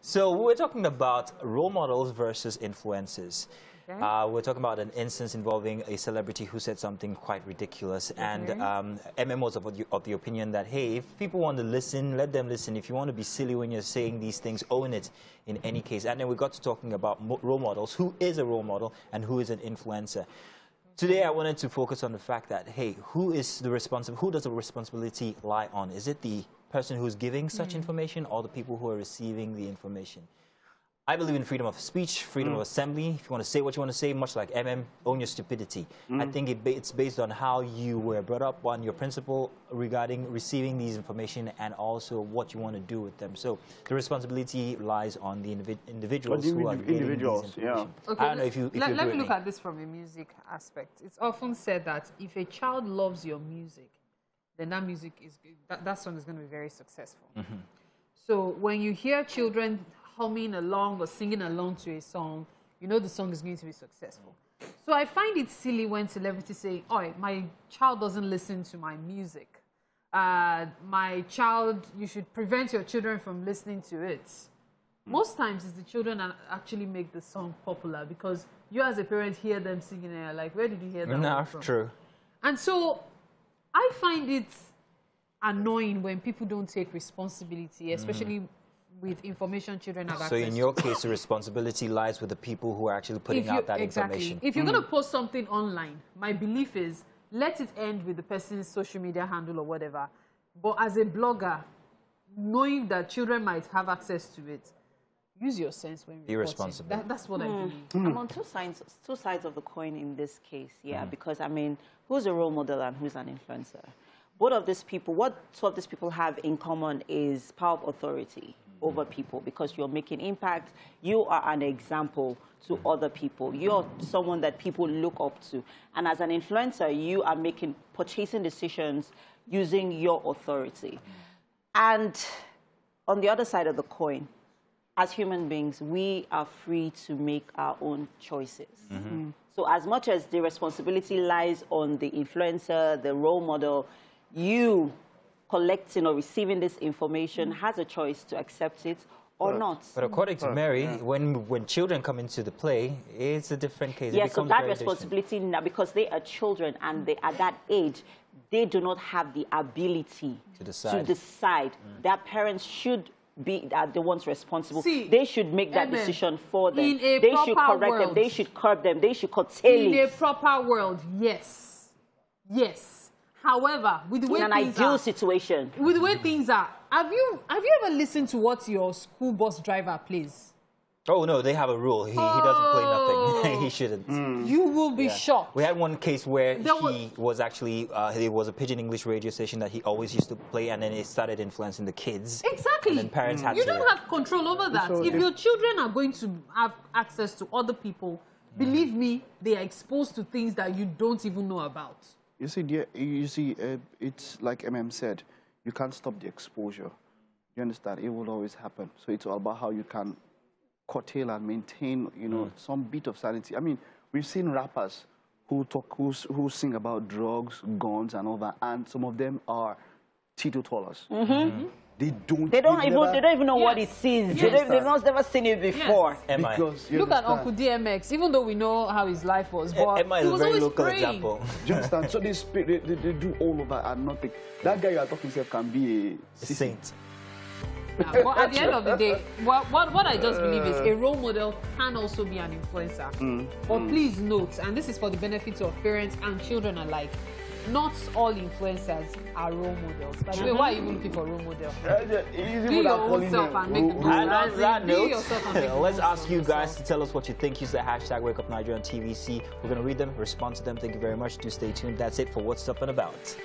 So we're talking about role models versus influencers. Okay. We're talking about an instance involving a celebrity who said something quite ridiculous. And MM was of the opinion that, hey, if people want to listen, let them listen. If you want to be silly when you're saying these things, own it in any case. And then we got to talking about role models. Who is a role model and who is an influencer? Today, I wanted to focus on the fact that, hey, who does the responsibility lie on? Is it the person who's giving such information or the people who are receiving the information? I believe in freedom of speech, freedom of assembly. If you want to say what you want to say, much like MM, own your stupidity. I think it's based on how you were brought up, on your principle regarding receiving these information and also what you want to do with them. So the responsibility lies on the individuals who are getting these information. Okay, I don't know if you let me look at this from a music aspect. It's often said that if a child loves your music, then that music is that song is going to be very successful. So when you hear children humming along or singing along to a song, you know the song is going to be successful. So I find it silly when celebrities say, "Oh, my child doesn't listen to my music. My child, you should prevent your children from listening to it." Most times it's the children that actually make the song popular because you as a parent hear them singing and you're like, where did you hear that No, from? true. And so I find it annoying when people don't take responsibility, especially with information children have access to. So in your case, the responsibility lies with the people who are actually putting out that information. If you're going to post something online, my belief is let it end with the person's social media handle or whatever. But as a blogger, knowing that children might have access to it, use your sense when be responsible. That's what I believe. I'm on two sides of the coin in this case, because I mean, who's a role model and who's an influencer? Both of these people, what two of these people have in common is power of authority over people, because you're making impact. You are an example to other people. You're someone that people look up to. And as an influencer, you are making purchasing decisions using your authority. And on the other side of the coin, as human beings, we are free to make our own choices. So as much as the responsibility lies on the influencer, the role model, you collecting or receiving this information has a choice to accept it or not. But according to Mary, when children come into the play, it's a different case. Yes, so that responsibility now, because they are children and they at that age, they do not have the ability to decide. Their parents should be the ones responsible. See, they should make that decision for them. They should correct them. They should curb them. They should curtail it. In a proper world, yes. Yes. However, with the way in an ideal situation, with the way things are, have you ever listened to what your school bus driver plays? Oh no, they have a rule. He doesn't play nothing. He shouldn't. You will be shocked. We had one case where he was actually it was a Pidgin English radio station that he always used to play, and then it started influencing the kids. Exactly. And then parents had you don't have control over that. So if your children are going to have access to other people, believe me, they are exposed to things that you don't even know about. You see, it's like MM said, you can't stop the exposure. You understand? It will always happen. So it's all about how you can curtail and maintain, you know, some bit of sanity. I mean, we've seen rappers who sing about drugs, guns, and all that, and some of them are teetotalers. They don't even know what it is. They've never seen it before. Look at Uncle DMX. Even though we know how his life was, but Emma is he was a very always local praying. example. Do you understand? So they do all of that and nothing. That guy you are talking himself can be a saint. Yeah, but at the end of the day, what I just believe is a role model can also be an influencer. But please note, and this is for the benefit of parents and children alike, not all influencers are role models. By the way, why are you even looking for a role model? Do your own self and make the most. And on that note, let's ask you guys to tell us what you think. Use the hashtag WakeUpNigeria on TVC. We're going to read them, respond to them. Thank you very much. Do stay tuned. That's it for What's Up and About.